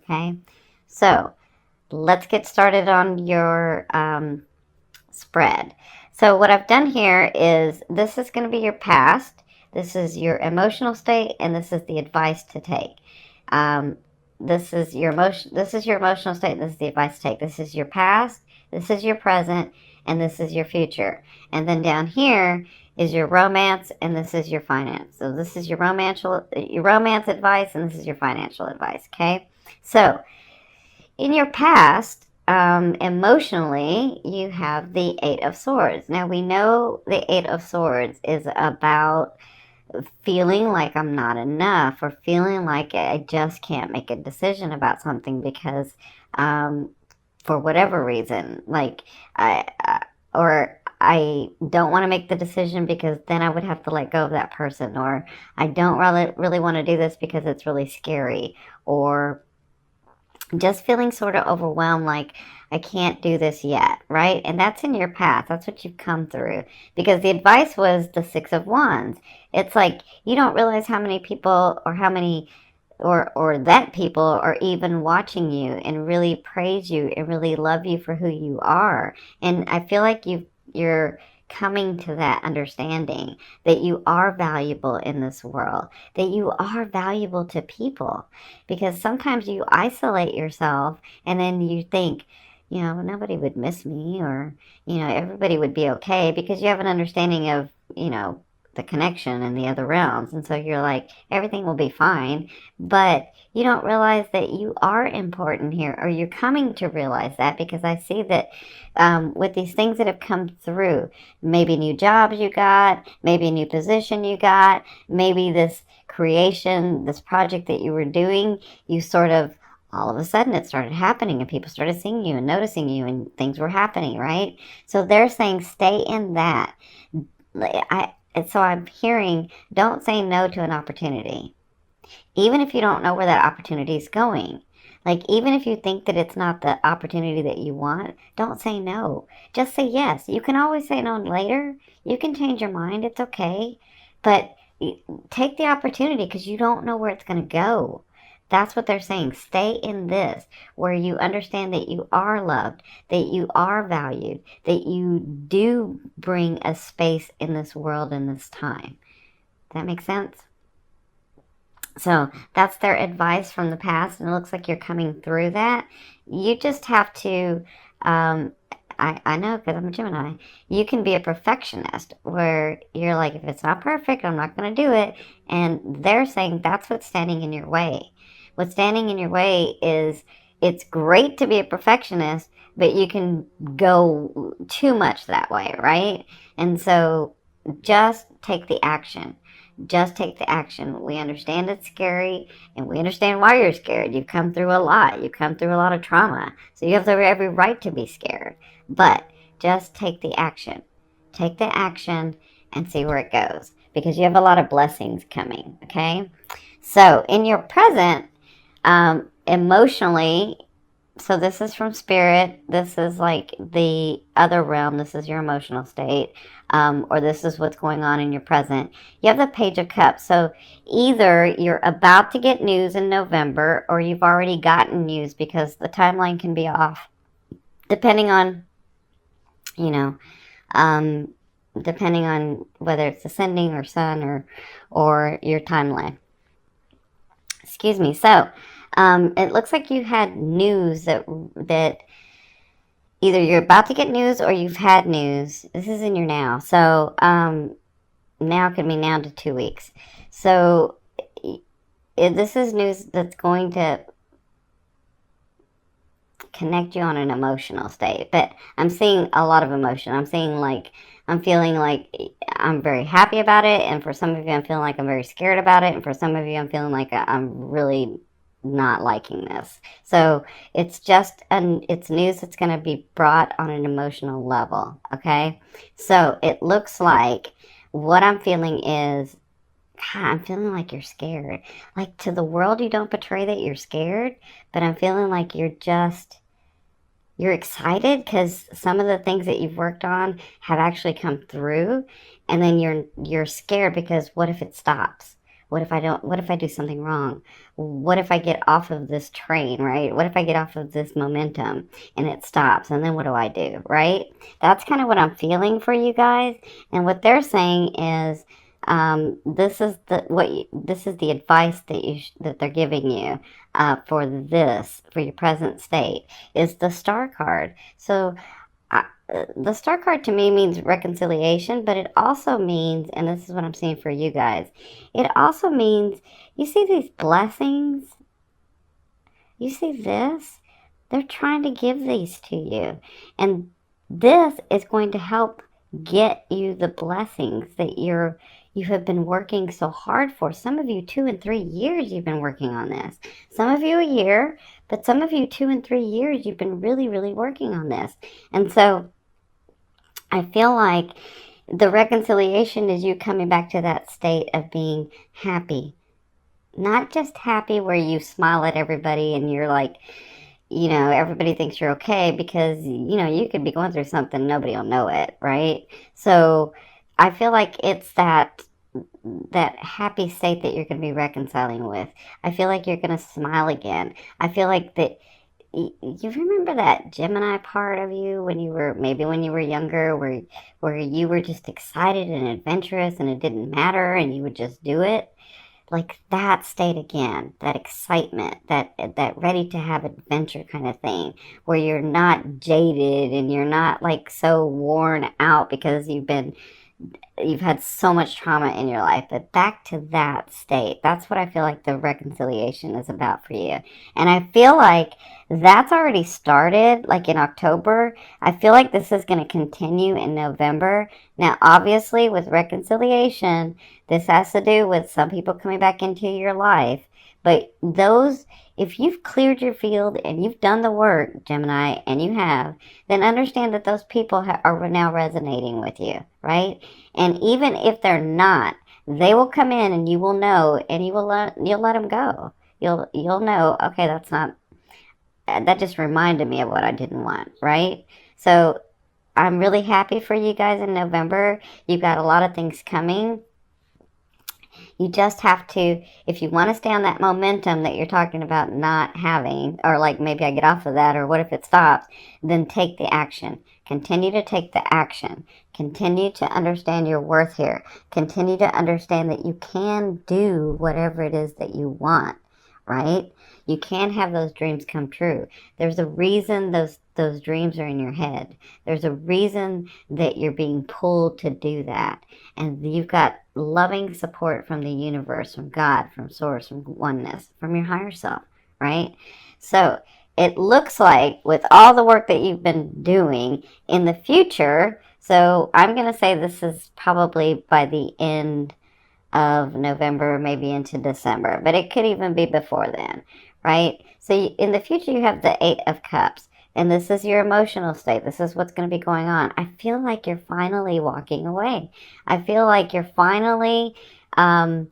okay? So let's get started on your spread. So what I've done here is this is going to be your past, this is your emotional state, and this is the advice to take. This is your emotional state, and this is the advice to take. This is your past, this is your present, and this is your future. And then down here is your romance, and this is your finance. So this is your romance advice, and this is your financial advice, okay? So in your past, emotionally, you have the Eight of Swords. Now, we know the Eight of Swords is about feeling like I'm not enough, or feeling like I just can't make a decision about something because, for whatever reason, like or I don't want to make the decision because then I would have to let go of that person, or I don't really want to do this because it's really scary, or just feeling sort of overwhelmed, like I can't do this yet, right? And that's in your past. That's what you've come through. Because the advice was the Six of Wands. It's like you don't realize how many people, or how many, or that people are even watching you and really praise you and really love you for who you are. And I feel like you're coming to that understanding that you are valuable in this world, that you are valuable to people. Because sometimes you isolate yourself and then you think, nobody would miss me, or, everybody would be okay, because you have an understanding of, the connection in the other realms. And so you're like, everything will be fine. But you don't realize that you are important here, or you're coming to realize that, because I see that with these things that have come through, maybe new jobs you got, maybe a new position you got, maybe this creation, this project that you were doing, you sort of, all of a sudden it started happening and people started seeing you and noticing you and things were happening, right? So they're saying stay in that. So I'm hearing, don't say no to an opportunity. Even if you don't know where that opportunity is going. Like, even if you think that it's not the opportunity that you want, don't say no. Just say yes. You can always say no later. You can change your mind. It's okay. But take the opportunity, because you don't know where it's going to go. That's what they're saying. Stay in this, where you understand that you are loved, that you are valued, that you do bring a space in this world in this time. That makes sense? So that's their advice from the past, and it looks like you're coming through that. You just have to, I know, because I'm a Gemini, you can be a perfectionist, where you're like, if it's not perfect, I'm not going to do it. And they're saying that's what's standing in your way. What's standing in your way is, it's great to be a perfectionist, but you can go too much that way, right? And so just take the action. Just take the action. We understand it's scary, and we understand why you're scared. You've come through a lot. You've come through a lot of trauma. So you have every right to be scared. But just take the action. Take the action and see where it goes, because you have a lot of blessings coming, okay? So in your present, emotionally, so this is from spirit, this is like the other realm, this is your emotional state, or this is what's going on in your present. You have the Page of Cups. So either you're about to get news in November, or you've already gotten news, because the timeline can be off depending on, depending on whether it's ascending or sun, or your timeline. Excuse me. So it looks like you had news that either you're about to get news or you've had news. This is in your now. So now could be now to 2 weeks. So this is news that's going to connect you on an emotional state. But I'm seeing a lot of emotion. I'm seeing like, I'm feeling like I'm very happy about it. And for some of you, I'm feeling like I'm very scared about it. And for some of you, I'm feeling like I'm really not liking this. So it's just it's news that's going to be brought on an emotional level. Okay. So it looks like what I'm feeling is, God, I'm feeling like you're scared. Like, to the world, you don't portray that you're scared, but I'm feeling like you're excited, because some of the things that you've worked on have actually come through, and then you're scared because what if it stops? What if I do something wrong? What if I get off of this train, right? What if I get off of this momentum and it stops? And then what do I do, right? That's kind of what I'm feeling for you guys. And what they're saying is, this is the advice that they're giving you for your present state is the Star card. So the Star card to me means reconciliation, but it also means, and this is what I'm seeing for you guys, it also means you see these blessings, you see this, they're trying to give these to you, and this is going to help get you the blessings that you have been working so hard for. Some of you 2 and 3 years you've been working on this. Some of you a year, but some of you 2 and 3 years you've been really, really working on this. And so I feel like the reconciliation is you coming back to that state of being happy. Not just happy where you smile at everybody and you're like, everybody thinks you're okay because, you could be going through something, nobody will know it, right? So I feel like it's that happy state that you're going to be reconciling with. I feel like you're going to smile again. I feel like that you remember that Gemini part of you when you were younger, where you were just excited and adventurous and it didn't matter and you would just do it. Like that state again, that excitement, that ready to have adventure kind of thing, where you're not jaded and you're not like so worn out because you've had so much trauma in your life, but back to that state. That's what I feel like the reconciliation is about for you. And I feel like that's already started, like in October. I feel like this is going to continue in November. Now, obviously, with reconciliation, this has to do with some people coming back into your life. But if you've cleared your field and you've done the work, Gemini, and you have, then understand that those people are now resonating with you, right? And even if they're not, they will come in and you will know, and you'll let them go. You'll know, okay, that just reminded me of what I didn't want, right? So I'm really happy for you guys in November. You've got a lot of things coming. You just have to, if you want to stay on that momentum that you're talking about not having, or like maybe I get off of that, or what if it stops, then take the action. Continue to take the action. Continue to understand your worth here. Continue to understand that you can do whatever it is that you want, right? You can have those dreams come true. There's a reason those dreams are in your head. There's a reason that you're being pulled to do that. And you've got loving support from the universe, from God, from Source, from oneness, from your higher self, right? So it looks like with all the work that you've been doing in the future, so I'm going to say this is probably by the end of November, maybe into December, but it could even be before then, right? So in the future, you have the 8 of Cups, and this is your emotional state. This is what's going to be going on. I feel like you're finally walking away. I feel like you're finally, by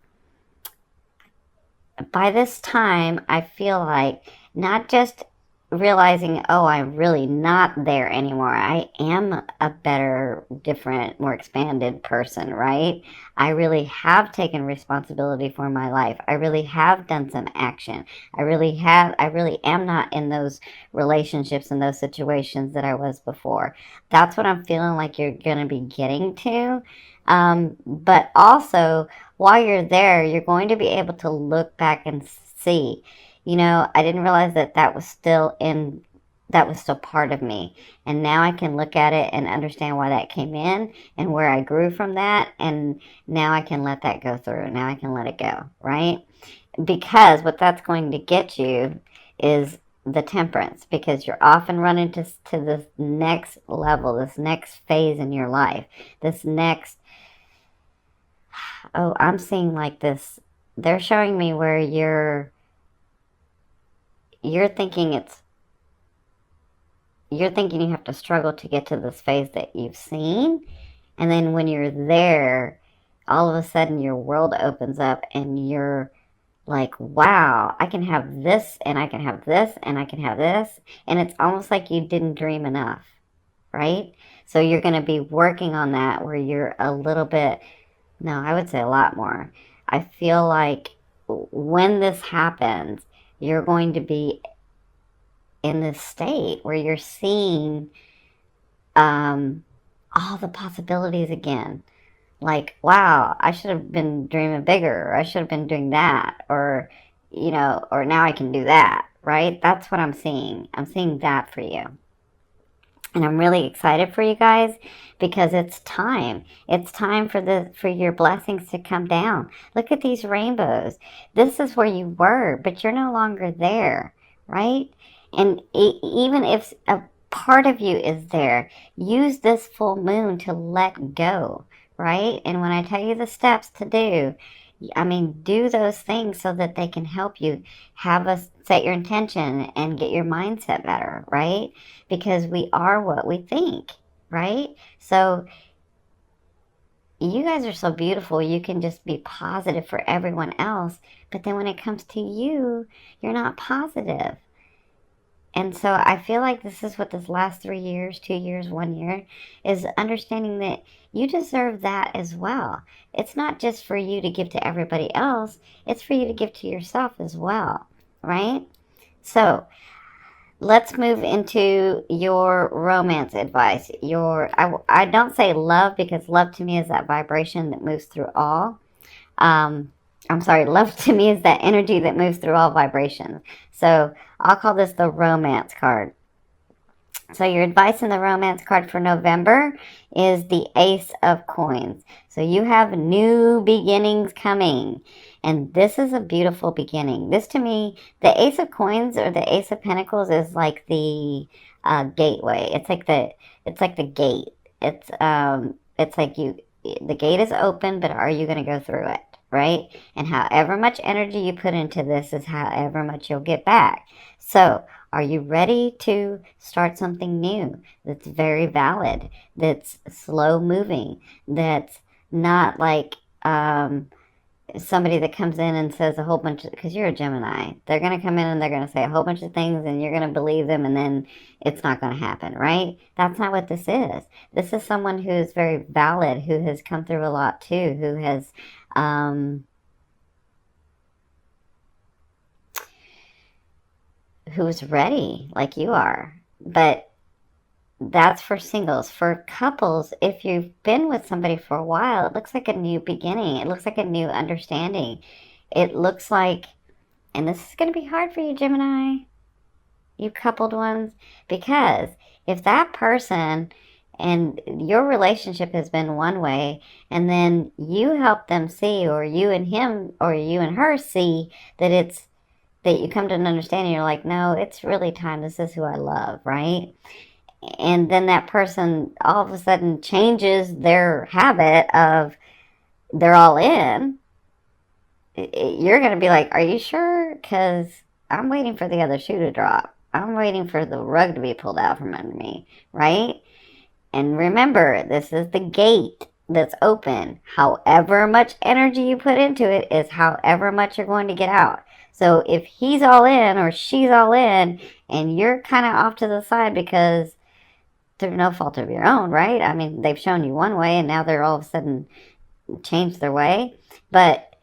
this time, I feel like not just realizing, oh, I'm really not there anymore. I am a better, different, more expanded person, right? I really have taken responsibility for my life. I really have done some action. I really am not in those relationships and those situations that I was before. That's what I'm feeling like you're going to be getting to. But also, while you're there, you're going to be able to look back and see, I didn't realize that was still part of me. And now I can look at it and understand why that came in and where I grew from that. And now I can let that go through. Now I can let it go, right? Because what that's going to get you is the Temperance, because you're often running to this next level, this next phase in your life, this next, I'm seeing like this, they're showing me where you're thinking you have to struggle to get to this phase that you've seen. And then when you're there, all of a sudden your world opens up and you're like, wow, I can have this and I can have this and I can have this. And it's almost like you didn't dream enough, right? So you're going to be working on that where you're a little bit, no, I would say a lot more. I feel like when this happens, you're going to be in this state where you're seeing all the possibilities again. Like, wow, I should have been dreaming bigger, or I should have been doing that, or, or now I can do that, right? That's what I'm seeing. I'm seeing that for you. And I'm really excited for you guys because it's time. It's time for your blessings to come down. Look at these rainbows. This is where you were, but you're no longer there, right? And even if a part of you is there, use this full moon to let go, right? And when I tell you the steps to do, I mean, do those things so that they can help you have us set your intention and get your mindset better, right? Because we are what we think, right? So you guys are so beautiful. You can just be positive for everyone else. But then when it comes to you, you're not positive. And so I feel like this is what this last 3 years, 2 years, 1 year is understanding that you deserve that as well. It's not just for you to give to everybody else. It's for you to give to yourself as well, right? So let's move into your romance advice. I don't say love because love to me is that vibration that moves through all. I'm sorry, love to me is that energy that moves through all vibrations. So I'll call this the romance card. So your advice in the romance card for November is the Ace of Coins. So you have new beginnings coming. And this is a beautiful beginning. This to me, the Ace of Coins or the Ace of Pentacles is like the gateway. It's like the gate. It's like the gate is open, but are you going to go through it? Right? And however much energy you put into this is however much you'll get back. So, are you ready to start something new that's very valid, that's slow moving, that's not like somebody that comes in and says a whole bunch of, because you're a Gemini, they're going to come in and they're going to say a whole bunch of things and you're going to believe them and then it's not going to happen, right? That's not what this is. This is someone who is very valid, who has come through a lot too, who has who's ready like you are. But that's for singles. For couples, if you've been with somebody for a while, it looks like a new beginning. It looks like a new understanding. It looks like, and this is going to be hard for you, Gemini, you coupled ones, because if that person and your relationship has been one way, and then you help them see, or you and him, or you and her see that you come to an understanding, you're like, no, it's really time. This is who I love, right? And then that person all of a sudden changes their habit of they're all in. You're going to be like, are you sure? Because I'm waiting for the other shoe to drop. I'm waiting for the rug to be pulled out from under me, right? And remember, this is the gate that's open. However much energy you put into it is however much you're going to get out. So if he's all in or she's all in and you're kind of off to the side because through no fault of your own, right? I mean, they've shown you one way and now they're all of a sudden changed their way. But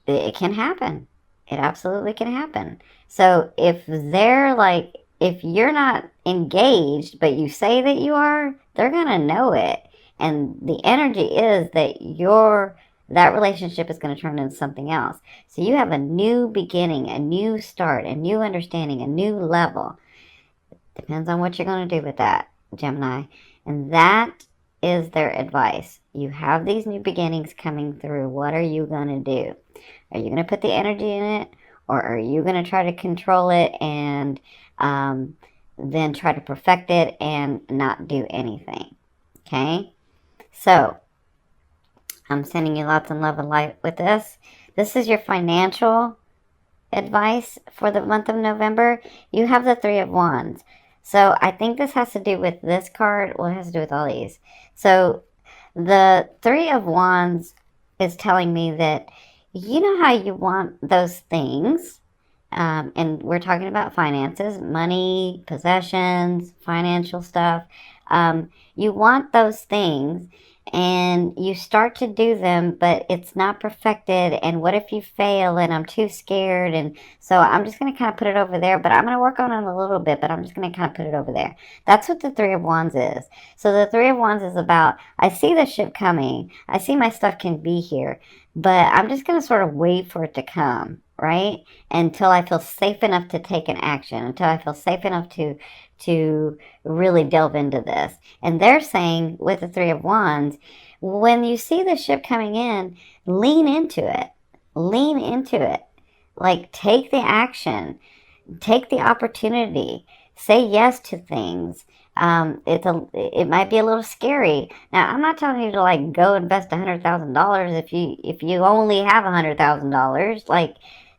it can happen. It absolutely can happen. So if you're not engaged, but you say that you are, they're going to know it. And the energy is that relationship is going to turn into something else. So you have a new beginning, a new start, a new understanding, a new level. Depends on what you're going to do with that, Gemini. And that is their advice. You have these new beginnings coming through. What are you going to do? Are you going to put the energy in it? Or are you going to try to control it and then try to perfect it and not do anything? Okay? So, I'm sending you lots of love and light with this. This is your financial advice for the month of November. You have the Three of Wands. So, I think this has to do with this card. Well, it has to do with all these. So, the Three of Wands is telling me that you know how you want those things, and we're talking about finances, money, possessions, financial stuff. You want those things, and you start to do them, but it's not perfected. And what if you fail and I'm too scared? And so I'm just going to kind of put it over there, but I'm going to work on it a little bit, but I'm just going to kind of put it over there. That's what the Three of Wands is. So the Three of Wands is about, I see the ship coming. I see my stuff can be here, but I'm just going to sort of wait for it to come, right? Until I feel safe enough to take an action, until I feel safe enough to really delve into this. And they're saying with the Three of Wands, when you see the ship coming in, lean into it. Lean into it. Like, take the action, take the opportunity, say yes to things. It might be a little scary. Now, I'm not telling you to like go invest $100,000 if you only have $100,000. Like,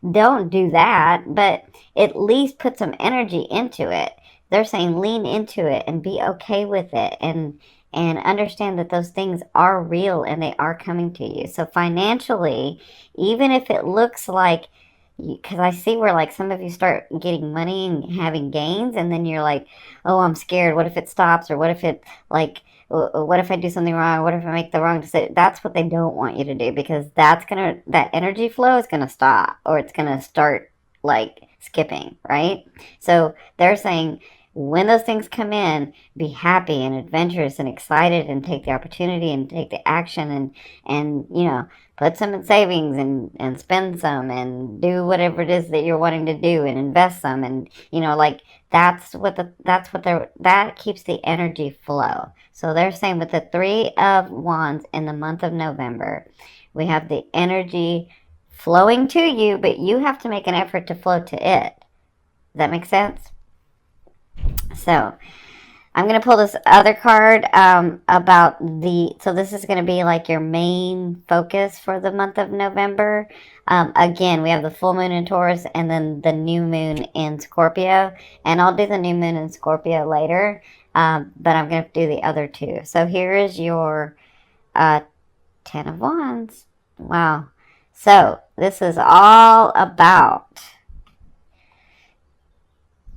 don't do that, but at least put some energy into it. They're saying lean into it and be okay with it, and understand that those things are real and they are coming to you. So financially, even if it looks like, because I see where like some of you start getting money and having gains, and then you're like, oh, I'm scared. What if it stops? Or what if it like, what if I do something wrong? What if I make the wrong decision? That's what they don't want you to do, because that energy flow is gonna stop, or it's gonna start like skipping, right? So they're saying when those things come in, be happy and adventurous and excited, and take the opportunity and take the action, and put some in savings, and spend some, and do whatever it is that you're wanting to do, and invest some, and like that keeps the energy flow. So they're saying with the Three of Wands in the month of November, we have the energy flowing to you, but you have to make an effort to flow to it. Does that make sense? So I'm going to pull this other card about so this is going to be like your main focus for the month of November. Again, we have the full moon in Taurus and then the new moon in Scorpio. And I'll do the new moon in Scorpio later, but I'm going to do the other two. So here is your Ten of Wands. Wow. So this is all about,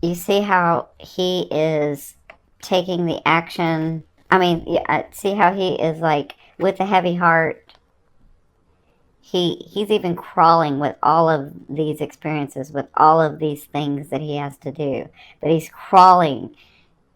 you see how he is taking the action. I mean, see how he is like with a heavy heart. He's even crawling with all of these experiences, with all of these things that he has to do. But he's crawling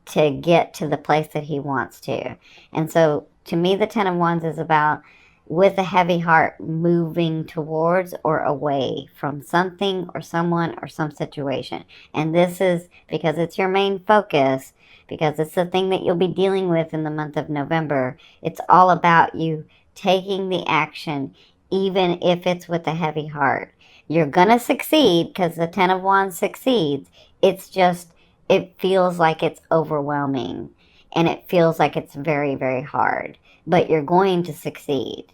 to get to the place that he wants to. And so to me, the Ten of Wands is about, with a heavy heart, moving towards or away from something or someone or some situation. And this is because it's your main focus, because it's the thing that you'll be dealing with in the month of November. It's all about you taking the action, even if it's with a heavy heart. You're going to succeed, because the Ten of Wands succeeds. It's just, it feels like it's overwhelming, and it feels like it's very, very hard. But you're going to succeed.